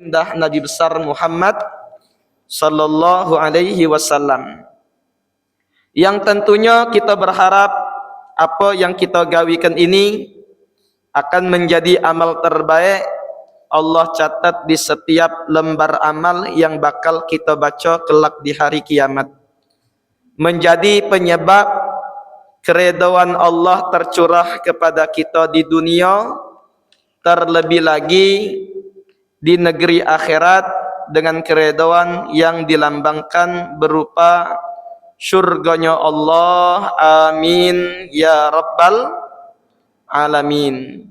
baginda Nabi besar Muhammad sallallahu alaihi wasallam. Yang tentunya kita berharap apa yang kita gawikan ini akan menjadi amal terbaik Allah catat di setiap lembar amal yang bakal kita baca kelak di hari kiamat, menjadi penyebab keredaan Allah tercurah kepada kita di dunia, terlebih lagi di negeri akhirat dengan keredaan yang dilambangkan berupa syurganya Allah. Amin ya rabbal alamin.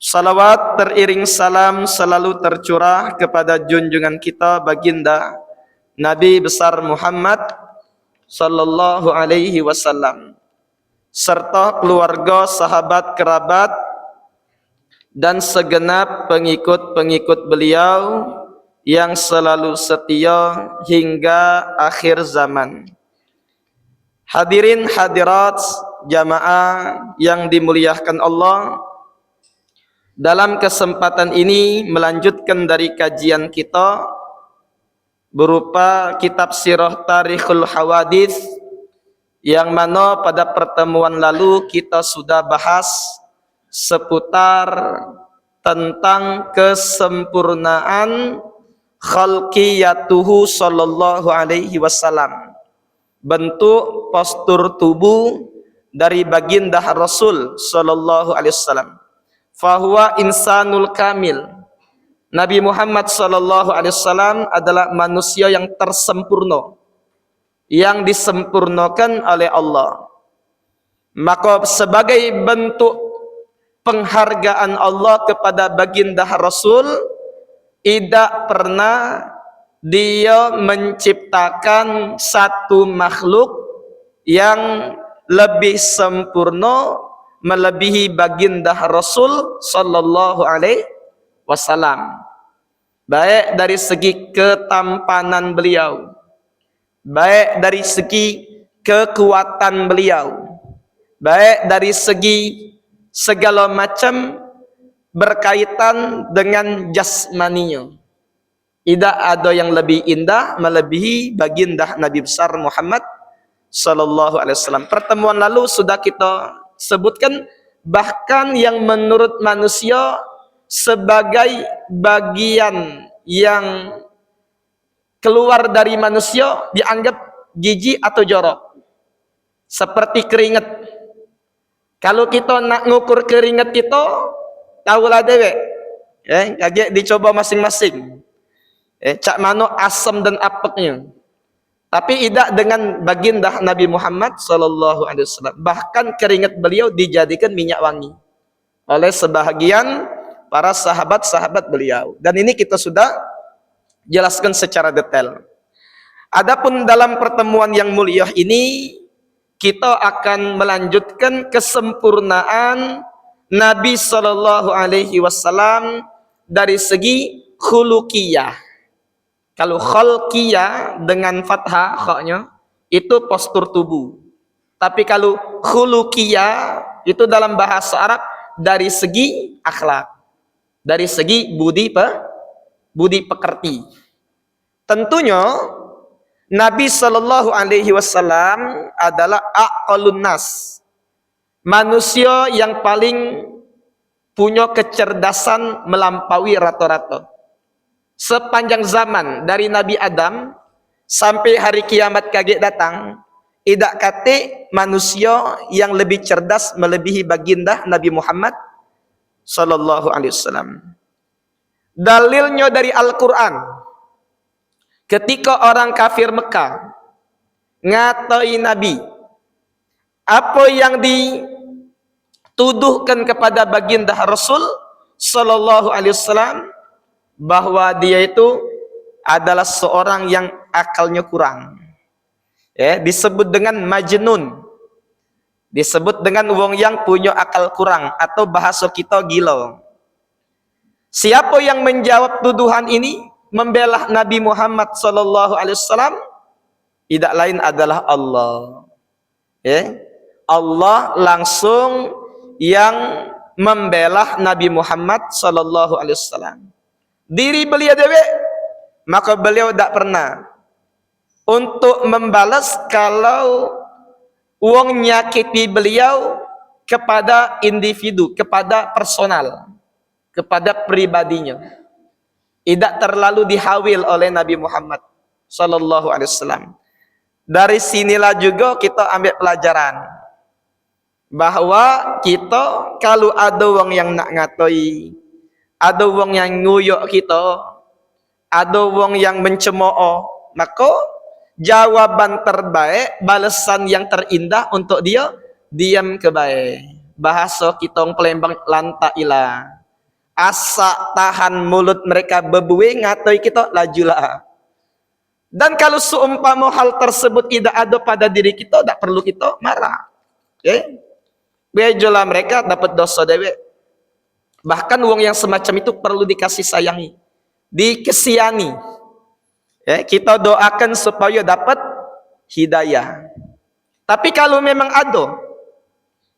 Salawat teriring salam selalu tercurah kepada junjungan kita baginda Nabi besar Muhammad sallallahu alaihi wasallam, serta keluarga, sahabat, kerabat dan segenap pengikut-pengikut beliau yang selalu setia hingga akhir zaman. Hadirin hadirat jamaah yang dimuliakan Allah, dalam kesempatan ini melanjutkan dari kajian kita berupa kitab Sirah Tarikhul Hawadits, yang mana pada pertemuan lalu kita sudah bahas seputar tentang kesempurnaan khalqiyatuhu sallallahu alaihi wasallam, bentuk postur tubuh dari baginda Rasul sallallahu alaihi wasallam. Fahuwa insanul kamil. Nabi Muhammad sallallahu alaihi wasallam adalah manusia yang tersempurna, yang disempurnakan oleh Allah. Maka sebagai bentuk penghargaan Allah kepada baginda Rasul, tidak pernah dia menciptakan satu makhluk yang lebih sempurna melebihi baginda Rasul sallallahu alaihi wasallam, baik dari segi ketampanan beliau, baik dari segi kekuatan beliau, baik dari segi segala macam berkaitan dengan jasmaninya. Tidak ada yang lebih indah melebihi baginda Nabi besar Muhammad sallallahu alaihi wasallam. Pertemuan lalu sudah kita sebutkan, bahkan yang menurut manusia sebagai bagian yang keluar dari manusia dianggap jijik atau jorok, seperti keringat. Kalau kita nak ngukur keringat kita, tahulah dewek, kaget dicoba masing-masing, cak mana asam dan apeknya. Tapi tidak dengan baginda Nabi Muhammad sallallahu alaihi wasallam. Bahkan keringat beliau dijadikan minyak wangi oleh sebahagian para sahabat-sahabat beliau. Dan ini kita sudah jelaskan secara detail. Adapun dalam pertemuan yang mulia ini, kita akan melanjutkan kesempurnaan Nabi sallallahu alaihi wasallam dari segi khuluqiyah. Kalau khalqiyah dengan fathah khaknya itu postur tubuh. Tapi kalau khuluqiyah itu dalam bahasa Arab dari segi akhlak, dari segi budi pekerti. Tentunya Nabi sallallahu alaihi wasallam adalah aqalun nas, manusia yang paling punya kecerdasan melampaui rata-rata. Sepanjang zaman dari Nabi Adam sampai hari kiamat kaget datang, tidak kate manusia yang lebih cerdas melebihi baginda Nabi Muhammad sallallahu alaihi wasallam. Dalilnya dari Al-Quran, ketika orang kafir Mekah ngatai Nabi, apa yang dituduhkan kepada baginda Rasul sallallahu alaihi wasallam, bahwa dia itu adalah seorang yang akalnya kurang, disebut dengan majnun, disebut dengan wong yang punya akal kurang, atau bahasa kita gila. Siapa yang menjawab tuduhan ini, membela Nabi Muhammad sallallahu alaihi wasallam? Tidak lain adalah Allah. Allah langsung yang membela Nabi Muhammad sallallahu alaihi wasallam. diri beliau dewek, maka beliau tak pernah untuk membalas kalau wong nyakiti beliau kepada individu, kepada personal, kepada pribadinya. Tidak terlalu dihawil oleh Nabi Muhammad sallallahu alaihi wasallam. Dari sinilah juga kita ambil pelajaran bahwa kita kalau ada wong yang nak ngatoi, ada wong yang nguyuk kita, ada wong yang mencemooh, maka jawaban terbaik, balasan yang terindah untuk dia, diam kebaik. Bahasa kita orang Palembang lantailah. Asa tahan mulut mereka bebuih, ngatoi kita lajulah. Dan kalau seumpama hal tersebut tidak ada pada diri kita, tak perlu kita marah. Okay? Bejolah mereka dapat dosa dewek. Bahkan wong yang semacam itu perlu dikasih sayangi, dikesiani. Ya, kita doakan supaya dapat hidayah. Tapi kalau memang ada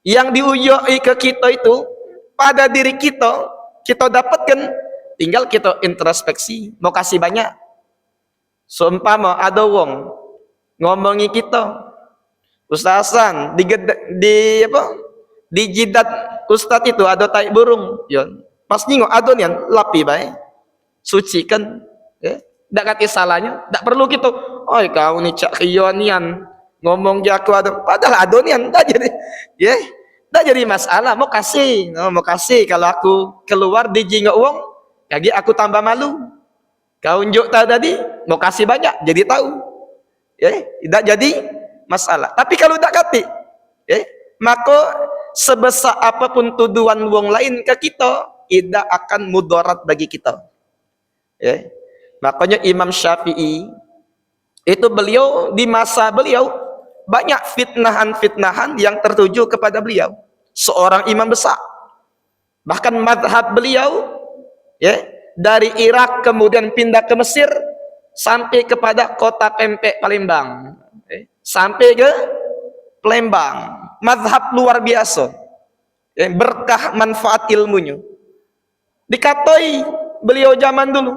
yang diuyoi ke kita itu pada diri kita, kita dapatkan, tinggal kita introspeksi, mau kasih banyak. Seumpama ada wong ngomongi kita, Ustaz Hasan, di jidat Ustaz itu ada tai burung, yon. Pas nengok ada nian lapi bae, sucikan, ya. Dak kati salahnya, dak perlu gitu. Oi kau ni cak nian ngomong je aku ada, padahal ada nian, dak jadi, ya, dak jadi masalah. Mau kasih kalau aku keluar di jingok uang, lagi aku tambah malu. Kau unjuk tadi, mau kasih banyak, jadi tahu, ya, tidak jadi masalah. Tapi kalau tak kati, ya, maka sebesar apapun tuduhan wong lain ke kita, tidak akan mudarat bagi kita. Ya. Makanya Imam Syafi'i itu beliau di masa beliau banyak fitnahan-fitnahan yang tertuju kepada beliau. Seorang imam besar. Bahkan madhab beliau, ya, dari Irak kemudian pindah ke Mesir sampai kepada kota Pempek Palembang. Ya. Sampai ke Palembang. Madhab luar biasa, ya, berkah manfaat ilmunya. Dikatoi beliau zaman dulu,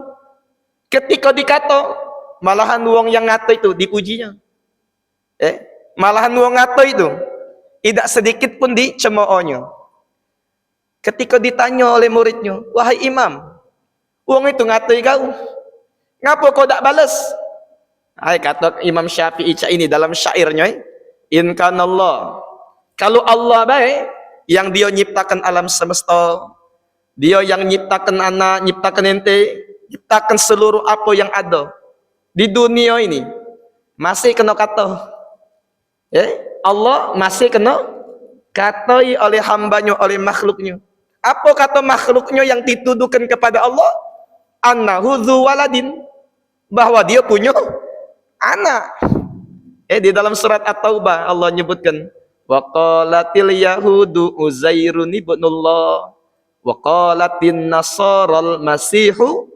ketika dikato, malahan wong yang ngato itu dipujinya, malahan wong ngato itu tidak sedikit pun dicemoohnya. Ketika ditanya oleh muridnya, wahai imam, wong itu ngatoi kau, ngapa kau tak balas? Hai, kata Imam Syafi'i ini dalam syairnya, in kanallah, kalau Allah baik, yang dia nyiptakan alam semesta, dia yang nyiptakan anak, nyiptakan ente, nyiptakan seluruh apa yang ada di dunia ini, masih kena kata, Allah masih kena katai oleh hambanya, oleh makhluknya. Apa kata makhluknya yang dituduhkan kepada Allah? Annahu dzu waladin, bahwa dia punya anak. Di dalam surat At-Taubah Allah nyebutkan, wa qalatil yahudu Uzairun ibnullah wa qalatin nasaral masihu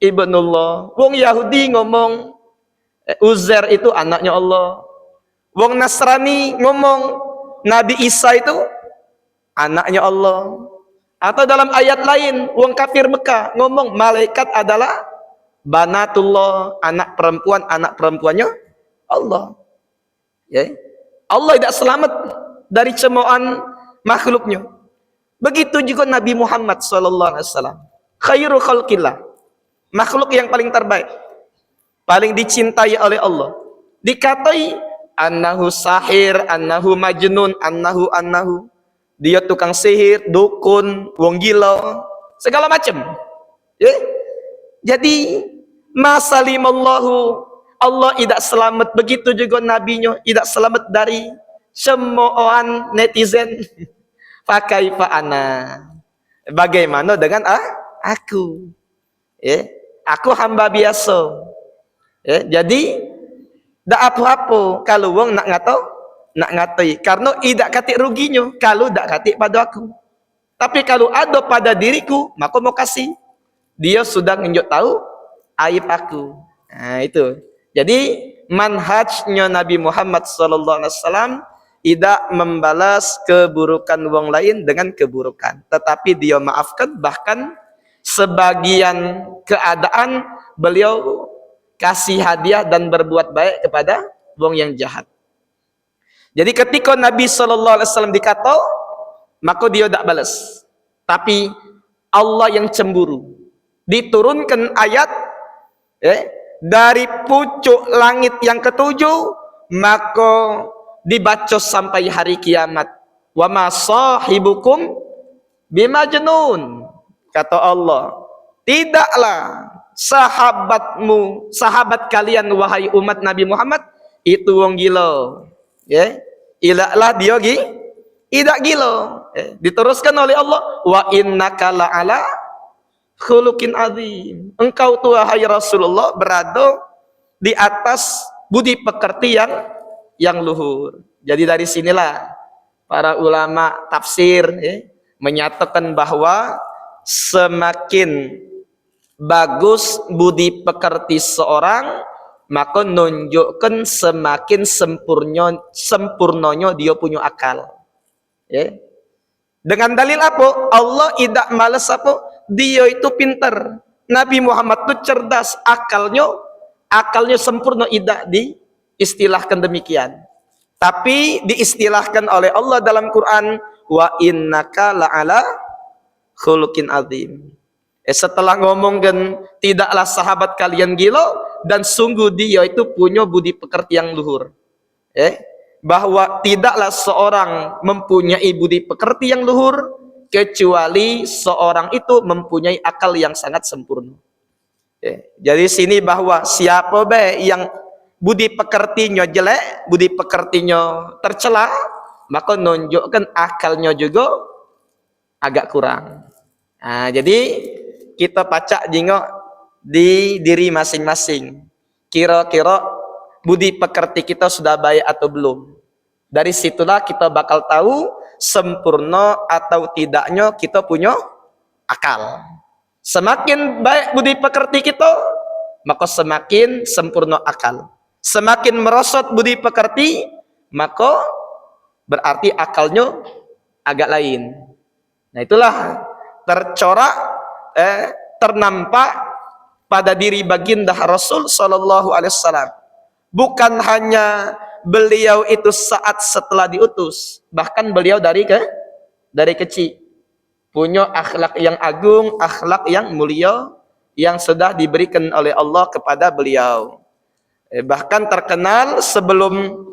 ibnullah. Wong Yahudi ngomong Uzair itu anaknya Allah. Wong Nasrani ngomong Nabi Isa itu anaknya Allah. Atau dalam ayat lain wong kafir Mekah ngomong malaikat adalah banatullah, anak perempuannya Allah. Ya. Allah tidak selamat dari cemoohan makhluknya. Begitu juga Nabi Muhammad SAW, khairu khalqillah, makhluk yang paling terbaik, paling dicintai oleh Allah, dikatai annahu sahir, annahu majnun, annahu dia tukang sihir, dukun, wong gila, segala macam. Ya? Jadi masalimallahu, Allah tidak selamat, begitu juga nabinya tidak selamat dari cemoohan netizen. Fakaifa ana, bagaimana dengan aku? Ya, aku hamba biasa. Ya, jadi tak apa-apa kalau wong nak ngatai, karena tidak katik ruginya kalau tak katik pada aku. Tapi kalau ada pada diriku, maka mau kasih. Dia sudah nunjuk tahu aib aku. Nah, itu. Jadi manhajnya Nabi Muhammad SAW tidak membalas keburukan wong lain dengan keburukan, tetapi dia maafkan, bahkan sebagian keadaan beliau kasih hadiah dan berbuat baik kepada wong yang jahat. Jadi ketika Nabi sallallahu alaihi wasallam dikata, maka dia tak balas. Tapi Allah yang cemburu. Diturunkan ayat dari pucuk langit yang ketujuh, maka dibaca sampai hari kiamat. Wa ma sahibukum bimajnun. Kata Allah, tidaklah sahabatmu, sahabat kalian wahai umat Nabi Muhammad itu wong gila. Ilaklah dia tidak gila. Diteruskan oleh Allah, wa innaka la'ala khuluqin azim. Engkau tuh wahai Rasulullah berada di atas budi pekerti yang luhur. Jadi dari sinilah para ulama tafsir menyatakan bahwa semakin bagus budi pekerti seorang, maka nunjukkan semakin sempurnanya dia punya akal. Dengan dalil apa? Allah tidak malas apa? Dia itu pintar. Nabi Muhammad itu cerdas, akalnya sempurna, tidak diistilahkan demikian. Tapi diistilahkan oleh Allah dalam Quran, wa innaka la'ala khuluqin azim. Setelah ngomongkan tidaklah sahabat kalian gila, dan sungguh dia itu punya budi pekerti yang luhur. Bahwa tidaklah seorang mempunyai budi pekerti yang luhur kecuali seorang itu mempunyai akal yang sangat sempurna. Jadi sini bahwa siapa yang budi pekertinya jelek, budi pekertinya tercela, maka nunjukkan akalnya juga agak kurang. Nah, jadi kita pacak jingok di diri masing-masing. Kira-kira budi pekerti kita sudah baik atau belum. Dari situlah kita bakal tahu sempurna atau tidaknya kita punya akal. Semakin baik budi pekerti kita, maka semakin sempurna akal. Semakin merosot budi pekerti, maka berarti akalnya agak lain. Nah itulah tercorak ternampak pada diri baginda Rasul sallallahu alaihi wasallam. Bukan hanya beliau itu saat setelah diutus, bahkan beliau dari kecil punya akhlak yang agung, akhlak yang mulia yang sudah diberikan oleh Allah kepada beliau. Bahkan terkenal sebelum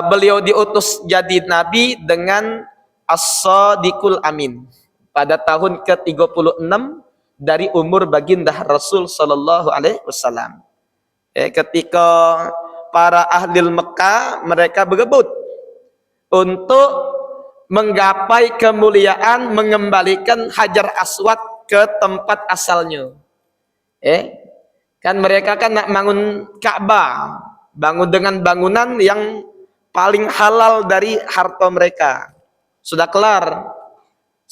beliau diutus jadi nabi dengan as-sadiqul amin. Pada tahun ke-36 dari umur baginda Rasul sallallahu alaihi wasallam. Ketika para ahli Mekah mereka berebut untuk menggapai kemuliaan, mengembalikan Hajar Aswad ke tempat asalnya. Kan mereka kan nak bangun Ka'bah, bangun dengan bangunan yang paling halal dari harta mereka. Sudah kelar.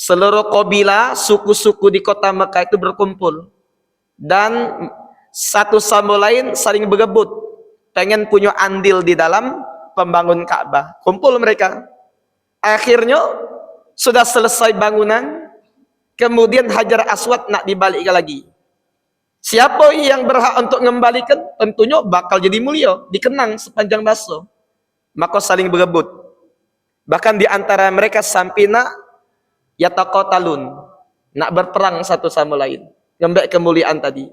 Seluruh kabilah, suku-suku di kota Mekah itu berkumpul. Dan satu sama lain saling berebut. Pengen punya andil di dalam pembangun Ka'bah. Kumpul mereka. Akhirnya sudah selesai bangunan. Kemudian Hajar Aswad nak dibalikkan lagi. Siapa yang berhak untuk mengembalikan? Tentunya bakal jadi mulia. Dikenang sepanjang masa. Maka saling berebut. Bahkan di antara mereka sampai yataqatalun, nak berperang satu sama lain, ngembek kemuliaan tadi.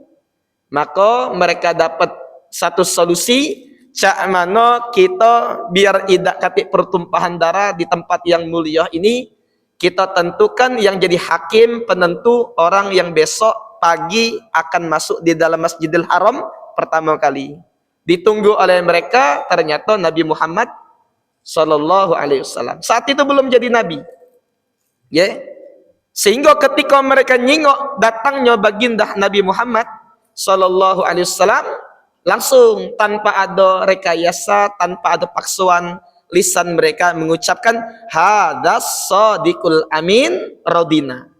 Maka mereka dapat satu solusi, cak mano kita biar tidak katik pertumpahan darah di tempat yang mulia ini, kita tentukan yang jadi hakim penentu orang yang besok pagi akan masuk di dalam Masjidil Haram pertama kali. Ditunggu oleh mereka, ternyata Nabi Muhammad sallallahu alaihi wasallam. Saat itu belum jadi nabi. Sehingga ketika mereka nyingok datangnya baginda Nabi Muhammad sallallahu alaihi wasallam, langsung tanpa ada rekayasa, tanpa ada paksuan, lisan mereka mengucapkan hadas sadiqul amin radina.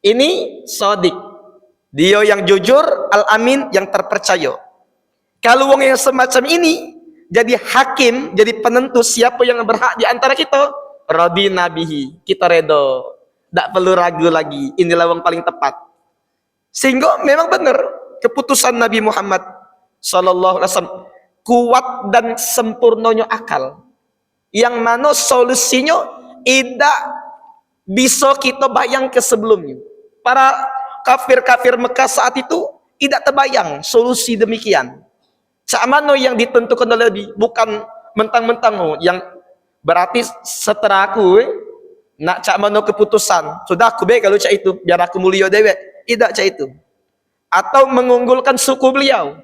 Ini sadiq, dia yang jujur, al-amin yang terpercaya. Kalau wong yang semacam ini jadi hakim, jadi penentu siapa yang berhak di antara kita, radina bihi, kita redha. Tak perlu ragu lagi. Inilah yang paling tepat. Sehingga memang benar keputusan Nabi Muhammad sallallahu alaihi wasallam kuat dan sempurnanya akal. Yang mana solusinya tidak bisa kita bayang ke sebelumnya. Para kafir-kafir Mekah saat itu tidak terbayang solusi demikian. Cak mana yang ditentukan oleh Nabi, bukan mentang-mentang yang berarti setelah aku nak cak mana keputusan. Sudah aku baik kalau cak itu, biar aku mulia dewek. Tidak cak itu. Atau mengunggulkan suku beliau.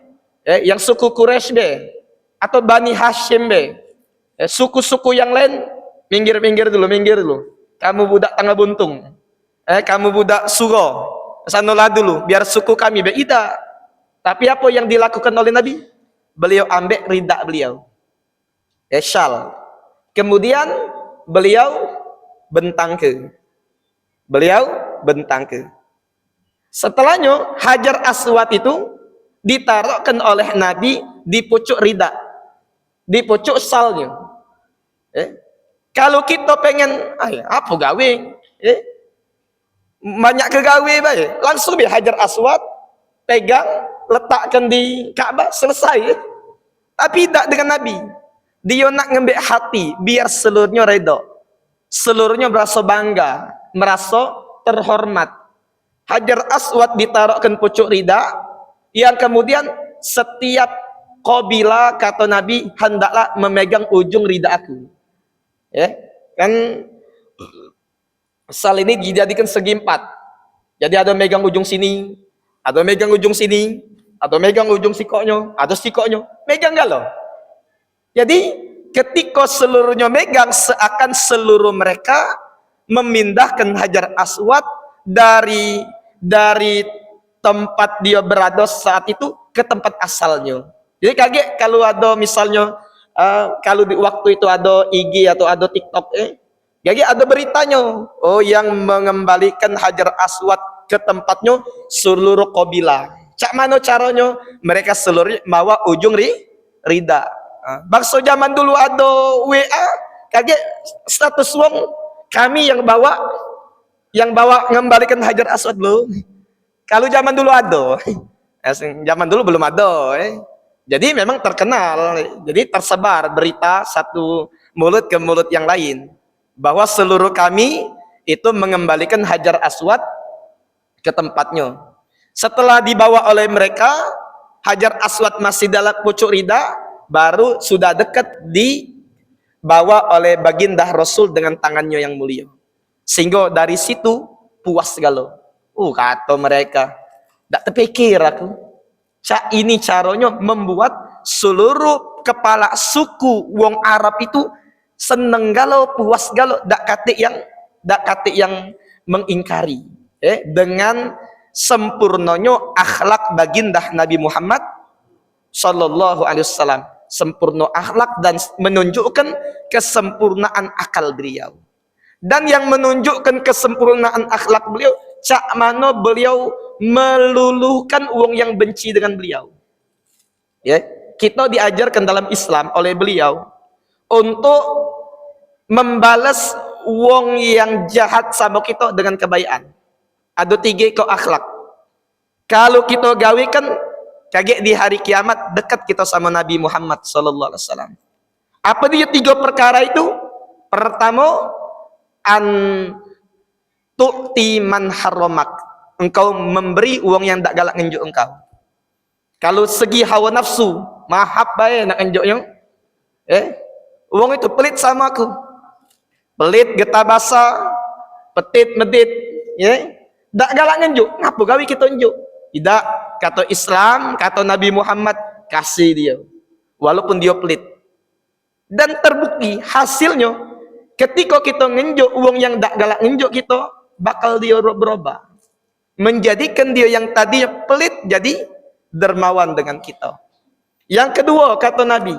Yang suku Quraisy be atau Bani Hashim be. Suku-suku yang lain minggir dulu. Kamu budak tangga buntung. Kamu budak suro. Sanolah dulu biar suku kami be. Tidak. Tapi apa yang dilakukan oleh Nabi? Beliau ambil rida beliau. Syal. Kemudian beliau bentang ke. Setelahnya Hajar Aswad itu ditaruhkan oleh Nabi di pucuk rida, di pucuk salnya. Kalau kita pengen apa gawe, banyak kegawe baik, langsung Hajar Aswad pegang, letakkan di Ka'bah, selesai. Tapi tidak dengan Nabi. Dia nak ngambil hati biar seluruhnya redha, seluruhnya merasa bangga, merasa terhormat. Hajar Aswad ditaruhkan pucuk rida, yang kemudian setiap kabilah kata Nabi hendaklah memegang ujung rida aku. Kan sal ini dijadikan segi 4. Jadi ada megang ujung sini, ada megang ujung sini, ada megang ujung sikoknya, ada sikoknya megang enggak loh. Jadi ketika seluruhnya megang, seakan seluruh mereka memindahkan Hajar Aswad dari tempat dia berada saat itu ke tempat asalnya. Jadi kaget kalau ada misalnya kalau di waktu itu ada IG atau ada TikTok, kaget ada beritanya, yang mengembalikan Hajar Aswad ke tempatnya seluruh kabilah. Cak mana caranya? Mereka seluruhnya bawa ujung rida. Bangsa zaman dulu ada WA, kaget status wong kami yang bawa mengembalikan Hajar Aswad belum. Kalau zaman dulu ada, zaman dulu belum ada. Jadi memang terkenal, jadi tersebar berita satu mulut ke mulut yang lain bahwa seluruh kami itu mengembalikan Hajar Aswad ke tempatnya. Setelah dibawa oleh mereka, Hajar Aswad masih dalam pucuk rida, baru sudah dekat dibawa oleh baginda Rasul dengan tangannya yang mulia. Sehingga dari situ puas galau. Kata mereka, tak terpikir aku. Ini caranya membuat seluruh kepala suku wong Arab itu seneng galau, puas galau, dak kate yang mengingkari. Dengan sempurnanya akhlak baginda Nabi Muhammad sallallahu alaihi wasallam, sempurna akhlak dan menunjukkan kesempurnaan akal beliau. Dan yang menunjukkan kesempurnaan akhlak beliau, cak mana beliau meluluhkan wong yang benci dengan beliau. Kita diajarkan dalam Islam oleh beliau untuk membalas wong yang jahat sama kita dengan kebaikan. Ada 3 kau akhlak. Kalau kita gawikan, kaget di hari kiamat dekat kita sama Nabi Muhammad sallallahu alaihi wasallam. Apa dia 3 perkara itu? Pertama, an tu'ti man haramak. Engkau memberi uang yang tak galak ngenjuk engkau. Kalau segi hawa nafsu, mahab baik nak ngenjuknya. Uang itu pelit sama aku. Pelit, getah basah, petit, medit, tak galak ngenjuk. Ngapa gawi kita ngenjuk? Tidak, kata Islam, kata Nabi Muhammad, kasih dia. Walaupun dia pelit. Dan terbukti hasilnya, ketika kita ngenjuk uang yang tak galak ngenjuk kita, bakal dia berubah. Menjadikan dia yang tadinya pelit jadi dermawan dengan kita. Yang kedua kata Nabi,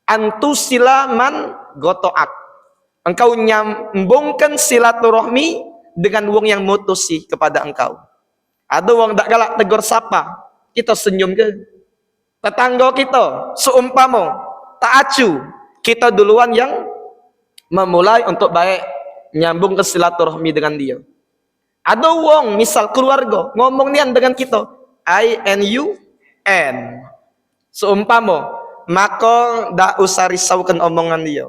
antusilaman gotoak. Engkau nyambungkan silaturahmi dengan wong yang mutusi kepada engkau. Ada wong tak galak tegur sapa, kita senyum ke. Tetangga kita seumpama tak acu, kita duluan yang memulai untuk baik nyambung ke silaturahmi dengan dia. Ada wong misal keluarga ngomong nian dengan kita I and you and seumpama, maka dak usah risaukan omongan dia.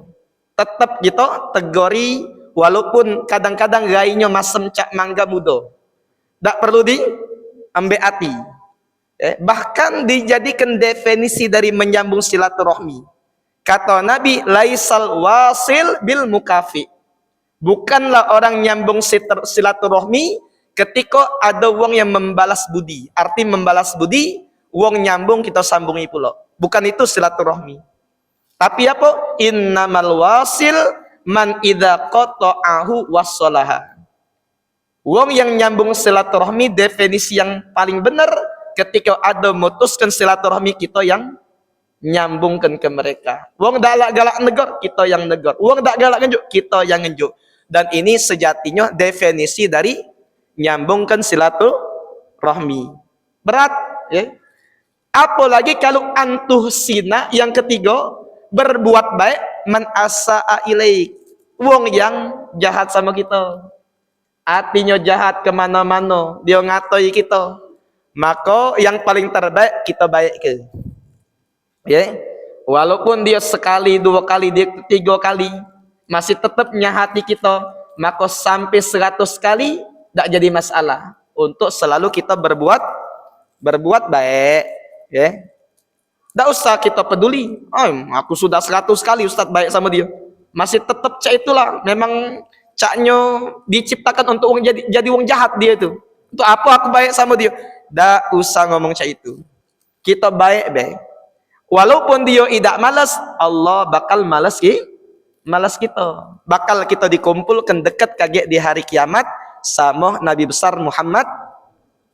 Tetap kita tegori walaupun kadang-kadang gayanya masem cak mangga muda. Dak perlu di ambil hati. Bahkan dijadikan definisi dari menyambung silaturahmi. Kata Nabi, laisal wasil bil mukafi. Bukanlah orang nyambung silaturahmi ketika ada wong yang membalas budi. Arti membalas budi, wong nyambung kita sambungi pula. Bukan itu silaturahmi. Tapi apa? Innamal wasil man idza qata'ahu wassalaha. Wong yang nyambung silaturahmi definisi yang paling benar ketika ada memutuskan silaturahmi kita yang nyambungkan ke mereka. Wong dak galak negor, kita yang negor. Wong dak galak ngejuk, kita yang ngejuk. Dan ini sejatinya definisi dari nyambungkan silaturahmi. Berat, ya. Apalagi kalau antuhsina yang ketiga, berbuat baik man asaa ilaik. Wong yang jahat sama kita. Hatinya jahat kemana-mana, dia ngatoi kita. Maka yang paling terbaik kita baik ke. Ya. Walaupun dia sekali, dua kali, dia tiga kali masih tetapnya hati kita, maka sampai 100 kali tak jadi masalah untuk selalu kita berbuat baik, ya. Tak usah kita peduli. Oh, aku sudah 100 kali Ustaz baik sama dia. Masih tetap cak itulah. Memang caknya diciptakan untuk jadi wong jahat dia itu. Untuk apa aku baik sama dia? Tak usah ngomong cak itu. Kita baik. Walaupun dia tidak malas, Allah bakal malas kita. Bakal kita dikumpulkan dekat kaget di hari kiamat sama Nabi besar Muhammad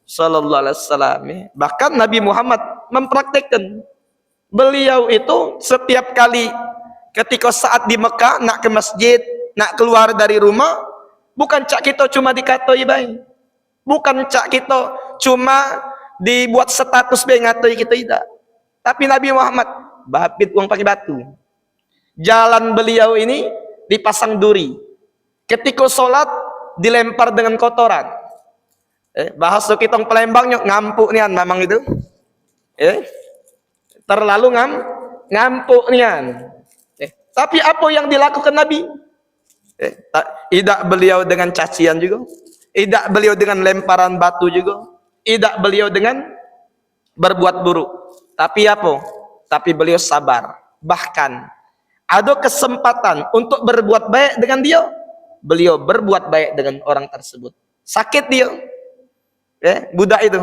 sallallahu alaihi wasallam. Bahkan Nabi Muhammad mempraktekkan. Beliau itu setiap kali ketika saat di Mekah nak ke masjid, nak keluar dari rumah, bukan cak kita cuma dikatoi baik. Bukan cak kita cuma dibuat status baik ngatoi kita tidak. Tapi Nabi Muhammad bahapit uang pakai batu. Jalan beliau ini dipasang duri. Ketika sholat dilempar dengan kotoran. Bahasa kita Palembangnya ngampuk nian memang itu. Terlalu ngampuk nian. Tapi apa yang dilakukan Nabi? Tidak beliau dengan cacian juga. Tidak beliau dengan lemparan batu juga. Tidak beliau dengan berbuat buruk. Tapi apa? Tapi beliau sabar. Bahkan ada kesempatan untuk berbuat baik dengan dia, beliau berbuat baik dengan orang tersebut. Sakit dia, budak itu,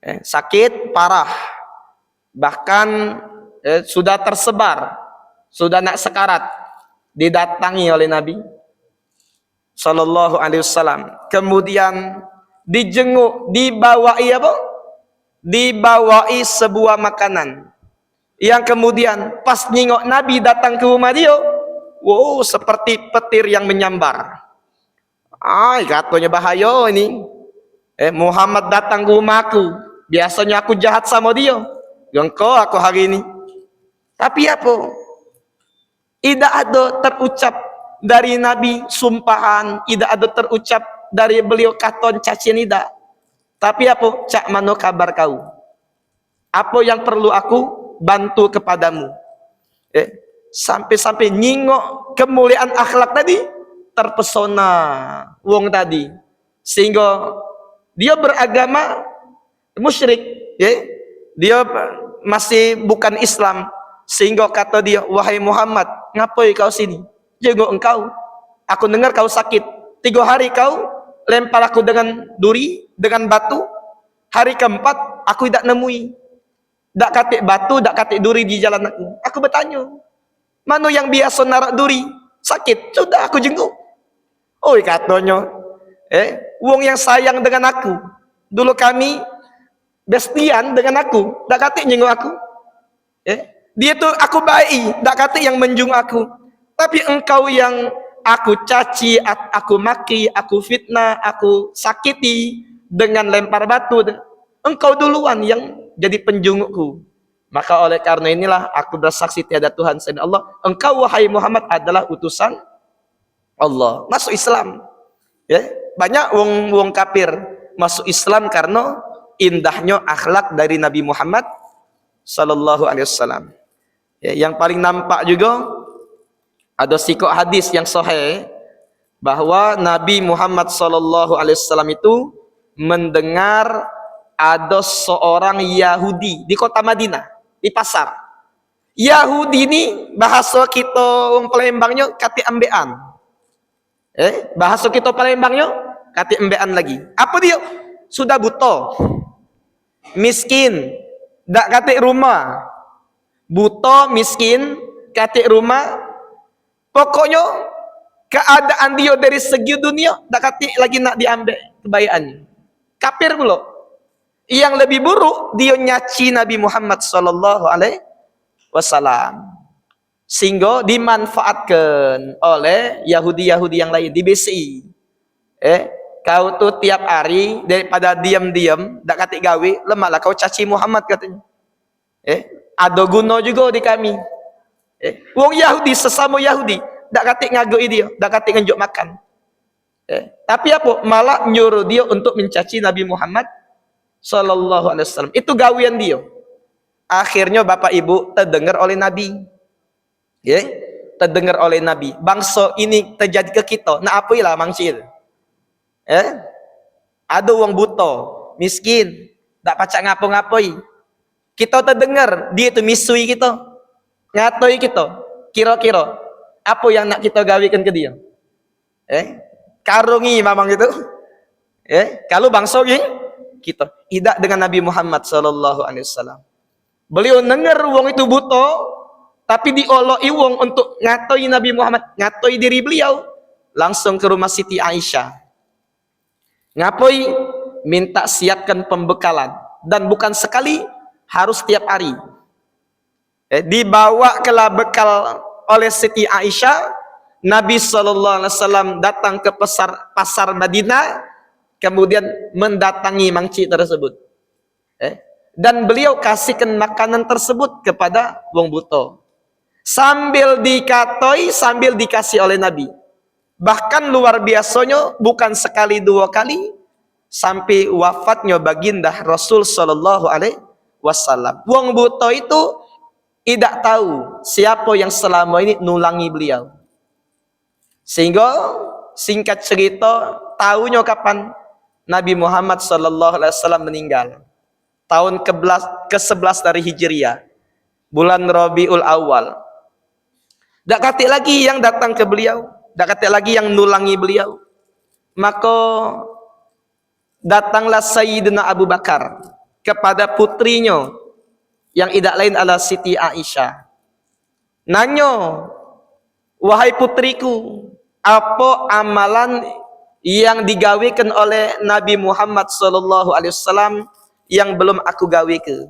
sakit parah, bahkan sudah tersebar, sudah nak sekarat, didatangi oleh Nabi Sallallahu Alaihi Wasallam. Kemudian dijenguk, dibawai apa? Dibawai sebuah makanan yang kemudian pas nyingok Nabi datang ke rumah dia, wow, seperti petir yang menyambar. Katanya bahaya ini. Muhammad datang ke rumahku, biasanya aku jahat sama dia, engkau aku hari ini. Tapi apa? Tidak ada terucap dari Nabi sumpahan, tidak ada terucap dari beliau katon cacian, tidak. Tapi apa? Cak mano kabar kau? Apa yang perlu aku bantu kepadamu? Sampai-sampai nyingok kemuliaan akhlak tadi, terpesona wong tadi, sehingga dia beragama musyrik, dia masih bukan Islam, sehingga kata dia, wahai Muhammad, ngapai kau sini? Jenguk engkau, aku dengar kau sakit, 3 hari kau lempar aku dengan duri, dengan batu. Hari keempat aku tidak nemui, dak katik batu, dak katik duri di jalan aku. Aku bertanya, mana yang biasa narak duri? Sakit, sudah aku jenguk. Katanya, wong yang sayang dengan aku, dulu kami bestian dengan aku, dak katik jenguk aku. Dia tuh aku baik, dak katik yang menjung aku. Tapi engkau yang aku caci, aku maki, aku fitnah, aku sakiti dengan lempar batu, engkau duluan yang jadi penjungukku. Maka oleh karena inilah aku bersaksi tiada Tuhan selain Allah, engkau wahai Muhammad adalah utusan Allah, masuk Islam. Ya, banyak wong kafir masuk Islam karena indahnya akhlak dari Nabi Muhammad sallallahu alaihi wasallam. Ya, yang paling nampak juga ada sikok hadis yang sahih bahwa Nabi Muhammad sallallahu alaihi wasallam itu mendengar ada seorang Yahudi di kota Madinah, di pasar. Yahudi ini bahasa kita wong Palembangnya kati ambean. Bahasa kita Palembangnya kati ambean lagi. Apa dia? Sudah buta, miskin, dak kati rumah. Buta, miskin, kati rumah. Pokoknya keadaan dia dari segi dunia dak kati lagi nak diambil kebayaan. Kafir pula. Yang lebih buruk dia nyaci Nabi Muhammad sallallahu alaihi wasallam. Sehingga dimanfaatkan oleh Yahudi-Yahudi yang lain di BCI. Kau tuh tiap hari daripada diam-diam dak katik gawe, lemahlah kau caci Muhammad katanya. Ada guna juga di kami. Wong Yahudi sesama Yahudi dak katik ngagoi dia, dak katik ngenjuk makan. Tapi apa? Malah nyuruh dia untuk mencaci Nabi Muhammad sallallahu alaihi wasallam. Itu gawian dia. Akhirnya Bapak Ibu terdengar oleh Nabi. Terdengar oleh Nabi. Bangsa ini terjadi ke kita. Nak apalah mangcil. Ada wong buta, miskin, tak pacak ngapo-ngapoi. Kita terdengar dia itu misui kita. Ngatoi kita. Kira-kira apa yang nak kita gawikan ke dia? Karungi memang itu. Kalau bangsa ini kita tidak dengan Nabi Muhammad sallallahu alaihi wasallam. Beliau dengar wong itu buta, tapi dioloi wong untuk ngatoi Nabi Muhammad, ngatoi diri beliau, langsung ke rumah Siti Aisyah. Ngapoi? Minta siapkan pembekalan, dan bukan sekali, harus tiap hari. Dibawa ke bekal oleh Siti Aisyah. Nabi sallallahu alaihi wasallam datang ke pasar Madinah, kemudian mendatangi mangci tersebut. Dan beliau kasihkan makanan tersebut kepada wong buta. Sambil dikatoi, sambil dikasih oleh Nabi. Bahkan luar biasanya bukan sekali dua kali, sampai wafatnya baginda Rasul sallallahu alaihi wasallam. Wong buta itu tidak tahu siapa yang selama ini nulangi beliau. Sehingga singkat cerita, tahunya kapan Nabi Muhammad sallallahu alaihi wasallam meninggal. Tahun ke-11 dari Hijriah, bulan Rabiul Awal. Tak katik lagi yang datang ke beliau, tak katik lagi yang nulangi beliau. Maka datanglah Sayyidina Abu Bakar kepada putrinya yang tidak lain adalah Siti Aisyah. Nanya, wahai putriku, apa amalan yang digawikan oleh Nabi Muhammad sallallahu alaihi wasallam yang belum aku gawe ke?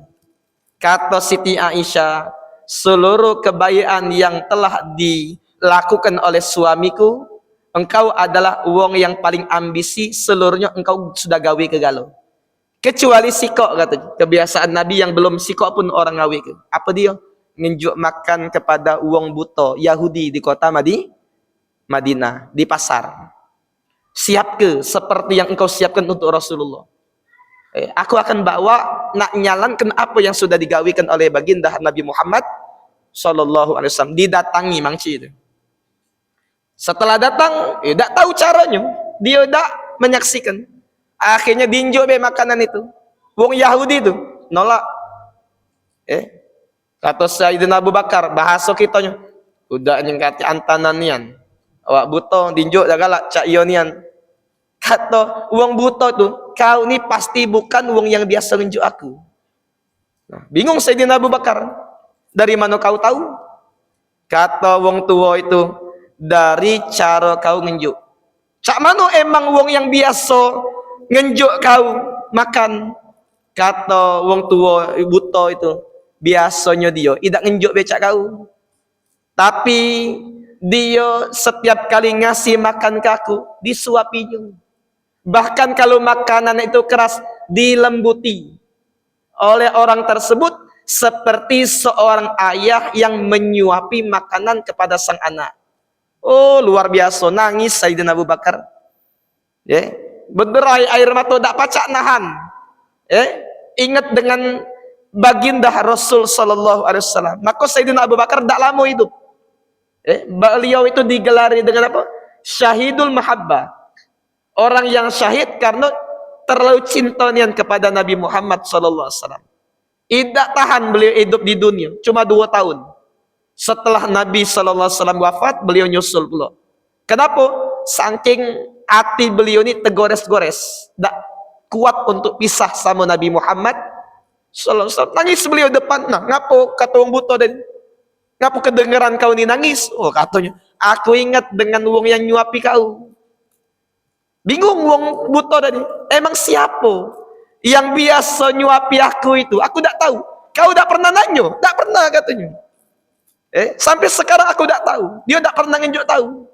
Kata Siti Aisyah, seluruh kebaikan yang telah dilakukan oleh suamiku, engkau adalah wong yang paling ambisi, seluruhnya engkau sudah gawe ke galau. Kecuali sikok, kata kebiasaan Nabi yang belum sikok pun orang gawe ke. Apa dia? Ngenjuk makan kepada wong buta Yahudi di kota Madinah, di pasar. Siap ke seperti yang engkau siapkan untuk Rasulullah. Aku akan bawa nak nyalankan apa yang sudah digawikan oleh baginda Nabi Muhammad sallallahu alaihi wasallam. Didatangi mangci itu. Setelah datang, tak tahu caranya, dia tak menyaksikan. Akhirnya dinjuk be makanan itu. Wong Yahudi itu nolak. Kata Sayyidina Abu Bakar, bahasa kitanya, udah nyengkati antananian. Awak buta dinjuk dah galak cak ionian. Kata wong buta tu, kau ni pasti bukan wong yang biasa nunjuk aku. Bingung Sayyidina Abu Bakar, dari mana kau tahu? Kata wong tua itu, dari cara kau ngenjuk. Cak mana emang wong yang biasa ngenjuk kau makan? Kata wong tua buta itu, biasanya dia tidak ngenjuk becak kau, tapi dia setiap kali ngasih makan ke aku, disuapinya. Bahkan kalau makanan itu keras, dilembuti oleh orang tersebut, seperti seorang ayah yang menyuapi makanan kepada sang anak. Oh, luar biasa, nangis Sayyidina Abu Bakar. Ya, berderai air mata tak pacak nahan. Ya, ingat dengan baginda Rasul sallallahu alaihi wasallam. Maka Sayyidina Abu Bakar tak lama hidup. Beliau itu digelari dengan apa? Syahidul Mahabbah. Orang yang syahid karena terlalu cinta nian kepada Nabi Muhammad sallallahu alaihi wasallam. Tidak tahan beliau hidup di dunia, cuma 2 tahun. Setelah Nabi sallallahu alaihi wasallam wafat, beliau nyusul pula. Kenapa? Saking hati beliau ini tergores-gores, tak kuat untuk pisah sama Nabi Muhammad sallallahu alaihi wasallam. Nangis beliau depan, nah, ngapo kata wong buta dan ngapo kedengaran kau ini nangis? Oh, katanya, aku ingat dengan wong yang nyuapi kau. Bingung wong buta tadi. Emang siapa yang biasa nyuapi aku itu? Aku tak tahu. Kau tak pernah nanya? Tak pernah katanya. Sampai sekarang aku tak tahu. Dia tak pernah nunjuk tahu.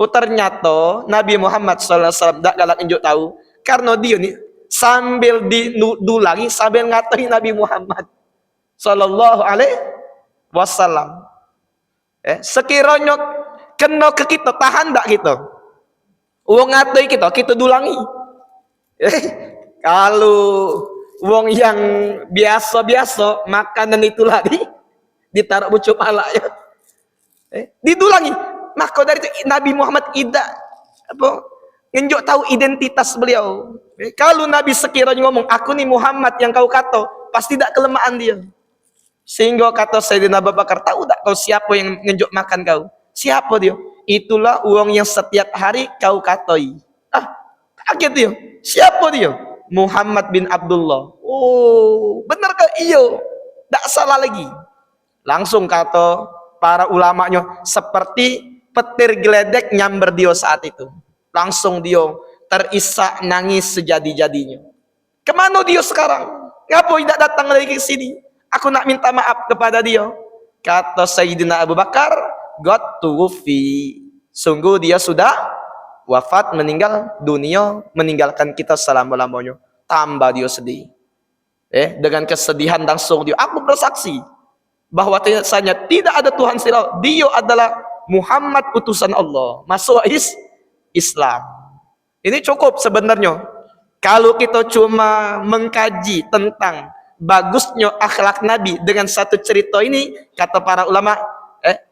Oh, ternyata Nabi Muhammad SAW tak galak nunjuk tahu. Karena dia ni sambil didulangi, sambil ngatain Nabi Muhammad Sallallahu Alaihi Wasallam. Sekiranya kena ke kita, tahan tak kita? Wong ngatai kita, kita dulangi. Kalau wong yang biasa-biasa, makanan itu lagi ditaruh bucu pala ya. Didulangi. Maka dari itu Nabi Muhammad tidak apa nunjuk tahu identitas beliau. Kalau Nabi sekiranya ngomong, aku nih Muhammad yang kau kata, pasti tidak kelemahan dia. Sehingga kata Sayyidina Abu Bakar, tahu tak kau siapa yang nunjuk makan kau? Siapa dia? Itulah uang yang setiap hari kau katai. Kaget dia. Siapa dia? Muhammad bin Abdullah. Oh, benar ke? Iyo. Tak salah lagi. Langsung kata para ulamanya, seperti petir geledek nyamber dia saat itu. Langsung dia terisak nangis sejadi-jadinya. Kemana dia sekarang? Ngapa tidak datang lagi ke sini? Aku nak minta maaf kepada dia. Kata Sayyidina Abu Bakar, God tuwfi. Sungguh dia sudah wafat, meninggal dunia, meninggalkan kita selama-lamanya. Tambah dia sedih. Dengan kesedihan langsung dia, aku bersaksi bahwa saya tidak ada Tuhan selain dia adalah Muhammad utusan Allah. Masuk Islam. Ini cukup sebenarnya. Kalau kita cuma mengkaji tentang bagusnya akhlak Nabi dengan satu cerita ini, kata para ulama,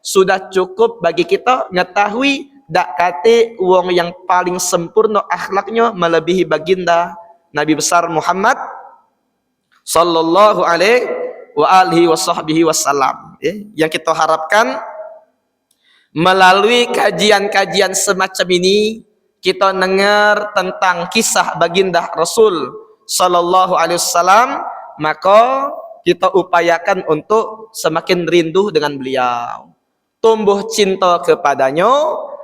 sudah cukup bagi kita mengetahui dak kate wong yang paling sempurna akhlaknya melebihi baginda Nabi besar Muhammad sallallahu alaihi wa alihi wasallam. Yang kita harapkan melalui kajian-kajian semacam ini, kita dengar tentang kisah baginda Rasul sallallahu alaihi wasallam, maka kita upayakan untuk semakin rindu dengan beliau, tumbuh cinta kepadanya,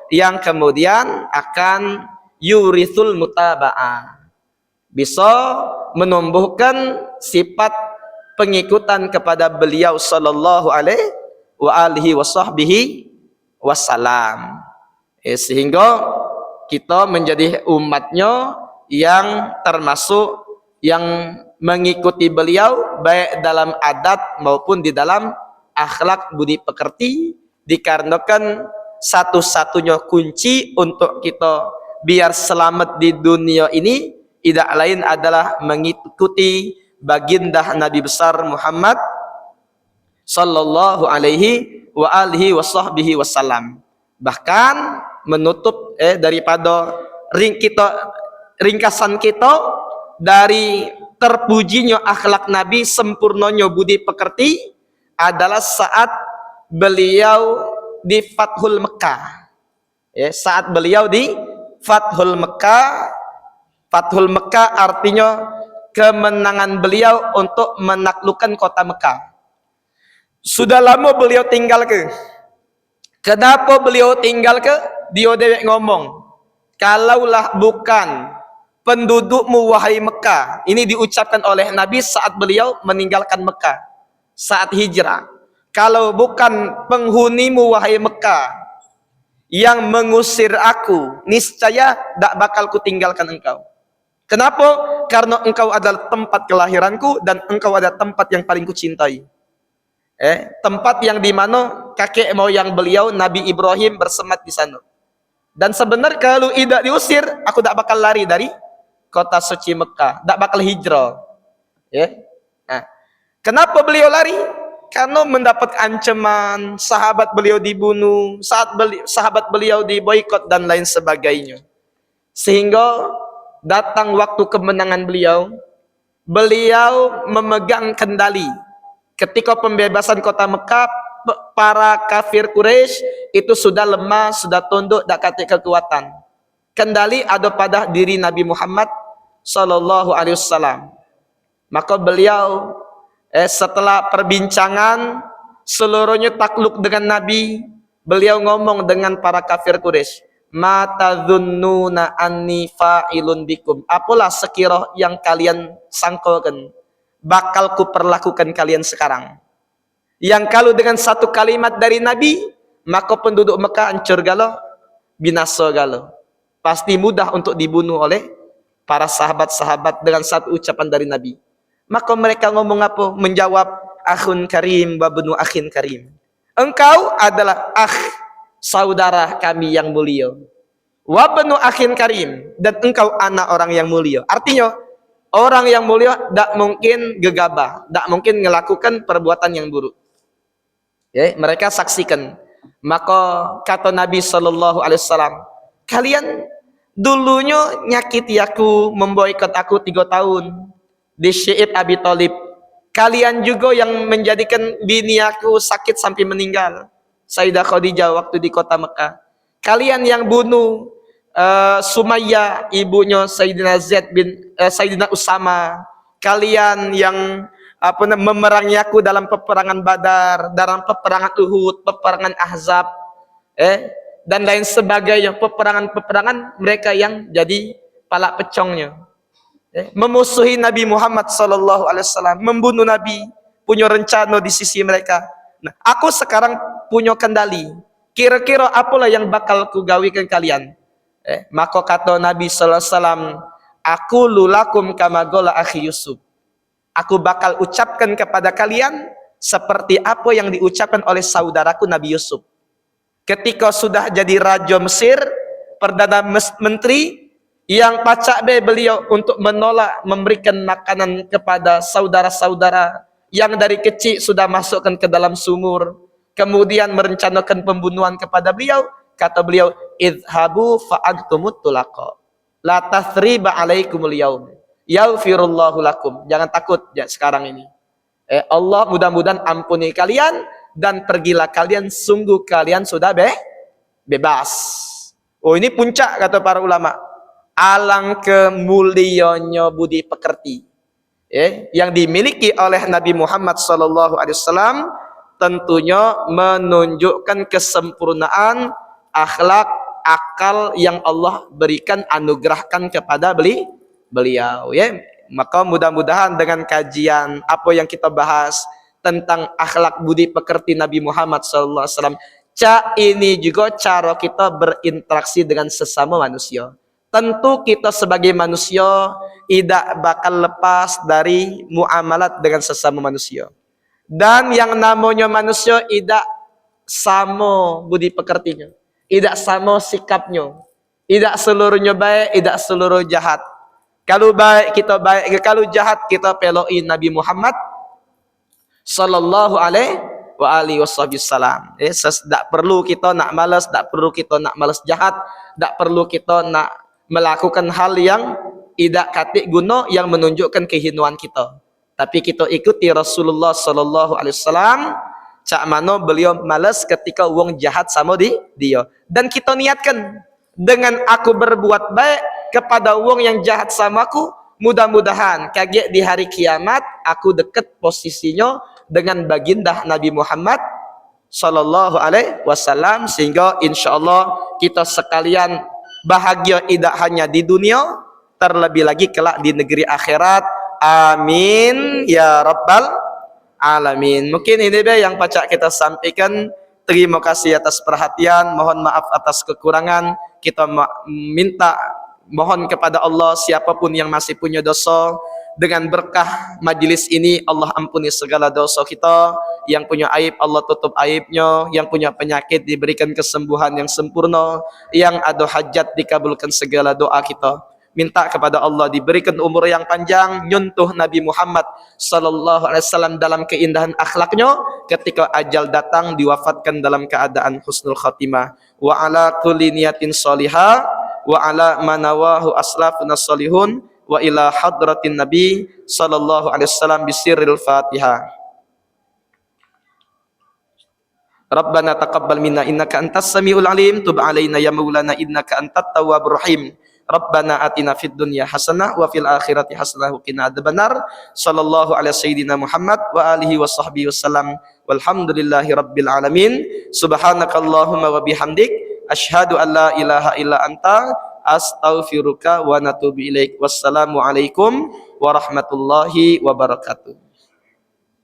yang kemudian akan yurithul mutaba'ah, bisa menumbuhkan sifat pengikutan kepada beliau sallallahu alaihi wa alihi wasallam, sehingga kita menjadi umatnya yang termasuk yang mengikuti beliau baik dalam adat maupun di dalam akhlak budi pekerti, dikarenakan satu-satunya kunci untuk kita biar selamat di dunia ini tidak lain adalah mengikuti baginda Nabi besar Muhammad sallallahu alaihi wa alihi wasallam. Bahkan menutup daripada ringkasan kita dari terpujinya akhlak Nabi, sempurnanya budi pekerti adalah saat beliau di Fathul Mekah. Saat beliau di Fathul Mekah. Fathul Mekah artinya kemenangan beliau untuk menaklukkan kota Mekah. Sudah lama beliau tinggal ke? Kenapa beliau tinggal ke? Dia dewek ngomong, kalaulah bukan pendudukmu wahai Mekah. Ini diucapkan oleh Nabi saat beliau meninggalkan Mekah, saat hijrah. Kalau bukan penghunimu wahai Mekah yang mengusir aku, niscaya tak bakal kutinggalkan engkau. Kenapa? Karena engkau adalah tempat kelahiranku dan engkau adalah tempat yang paling kucintai. Tempat yang di mana kakek moyang beliau Nabi Ibrahim bersemat di sana. Dan sebenarnya kalau tidak diusir, aku tak bakal lari dari kota suci Mekah, tak bakal hijrah. Nah, kenapa beliau lari? Karena mendapat ancaman, sahabat beliau dibunuh, sahabat beliau diboikot dan lain sebagainya. Sehingga datang waktu kemenangan beliau, beliau memegang kendali. Ketika pembebasan kota Mekah, para kafir Quraisy itu sudah lemah, sudah tunduk, tak katik kekuatan. Kendali ada pada diri Nabi Muhammad sallallahu alaihi wasallam. Maka beliau setelah perbincangan seluruhnya takluk dengan Nabi, beliau ngomong dengan para kafir Quraisy, "Ma tadzunnuna anni fa'ilun bikum?" Apalah sekira yang kalian sangkakan bakal kuperlakukan kalian sekarang. Yang kalau dengan satu kalimat dari Nabi, maka penduduk Mekah hancur galau, binasa galau. Pasti mudah untuk dibunuh oleh para sahabat-sahabat dengan satu ucapan dari Nabi. Maka mereka ngomong apa? Menjawab, akhun karim wa benu akhin karim. Engkau adalah saudara kami yang mulia. Wa benu akhin karim, dan engkau anak orang yang mulia. Artinya, orang yang mulia tak mungkin gegabah, tak mungkin melakukan perbuatan yang buruk. Mereka saksikan. Maka kata Nabi sallallahu alaihi wasallam, kalian dulunya nyakiti aku, memboikot aku 3 tahun di Syi'ib Abi Thalib. Kalian juga yang menjadikan bini aku sakit sampai meninggal, Sayyidah Khadijah waktu di kota Mekah. Kalian yang bunuh Sumayyah, ibunya Sayyidina Zaid bin Sayyidina Usama. Kalian yang memerangi aku dalam peperangan Badar, dalam peperangan Uhud, peperangan Ahzab, dan lain sebagainya. Peperangan mereka yang jadi palak pecongnya. Memusuhi Nabi Muhammad sallallahu alaihi wasallam, membunuh Nabi, punya rencana di sisi mereka. Nah, aku sekarang punya kendali. Kira-kira apalah yang bakal kugawikan kalian? Maka kata Nabi sallallahu alaihi wasallam, aku lulakum kama qala akhi Yusuf. Aku bakal ucapkan kepada kalian seperti apa yang diucapkan oleh saudaraku Nabi Yusuf. Ketika sudah jadi Raja Mesir, Perdana Menteri, yang pacak beliau untuk menolak memberikan makanan kepada saudara-saudara yang dari kecil sudah masukkan ke dalam sumur, kemudian merencanakan pembunuhan kepada beliau, kata beliau, idhabu fa'antumut tulaqa, la tathriba alaikumul yaum, yaghfirullahu lakum. Jangan takut ya sekarang ini. Allah mudah-mudahan ampuni kalian, dan pergilah kalian, sungguh kalian sudah bebas. Oh, ini puncak kata para ulama. Alangkah mulianya budi pekerti yang dimiliki oleh Nabi Muhammad SAW, tentunya menunjukkan kesempurnaan akhlak, akal yang Allah berikan, anugerahkan kepada beliau. Maka mudah-mudahan dengan kajian apa yang kita bahas tentang akhlak budi pekerti Nabi Muhammad SAW, ini juga cara kita berinteraksi dengan sesama manusia. Tentu kita sebagai manusia tidak bakal lepas dari muamalat dengan sesama manusia. Dan yang namanya manusia tidak sama budi pekertinya, tidak sama sikapnya, tidak seluruhnya baik, tidak seluruh jahat. Kalau baik kita baik, kalau jahat kita peloi Nabi Muhammad sallallahu alaihi wasallam. Tak perlu kita nak malas, tak perlu kita nak malas jahat, tak perlu kita nak melakukan hal yang tidak katik guna yang menunjukkan kehinaan kita. Tapi kita ikuti Rasulullah sallallahu alaihi wasallam, cak mana beliau malas ketika wong jahat sama dia. Dan kita niatkan, dengan aku berbuat baik kepada wong yang jahat sama aku, mudah-mudahan kaget di hari kiamat aku dekat posisinya dengan baginda Nabi Muhammad sallallahu alaihi wasallam, sehingga insyaallah kita sekalian bahagia tidak hanya di dunia, terlebih lagi kelak di negeri akhirat. Amin ya rabbal alamin. Mungkin ini deh yang pacak kita sampaikan. Terima kasih atas perhatian, mohon maaf atas kekurangan. Kita minta mohon kepada Allah, siapapun yang masih punya dosa dengan berkah majelis ini Allah ampuni segala dosa kita, yang punya aib Allah tutup aibnya, yang punya penyakit diberikan kesembuhan yang sempurna, yang ada hajat dikabulkan segala doa kita. Minta kepada Allah diberikan umur yang panjang, nyuntuh Nabi Muhammad sallallahu alaihi wasallam dalam keindahan akhlaknya, ketika ajal datang diwafatkan dalam keadaan husnul khatimah. Wa ala kulli niyatin shalihah wa ala manawahu aslafuna shalihun wa ila hadratin Nabi sallallahu alaihi wasallam bisirril Fatihah. Rabbana taqabbal minna innaka antas samiul alim, tub alaina ya maulana innaka antat tawwabur rahim. Rabbana atina fid dunya hasanah wa fil akhirati hasanah wa qina adzabannar. Sallallahu ala sayyidina Muhammad wa alihi wa sahbihi wasallam. Walhamdulillahi rabbil alamin. Subhanakallahumma wa bihamdik asyhadu an la ilaha illa anta astaghfiruka wa natubu ilaik. Wassalamu alaikum warahmatullahi wabarakatuh.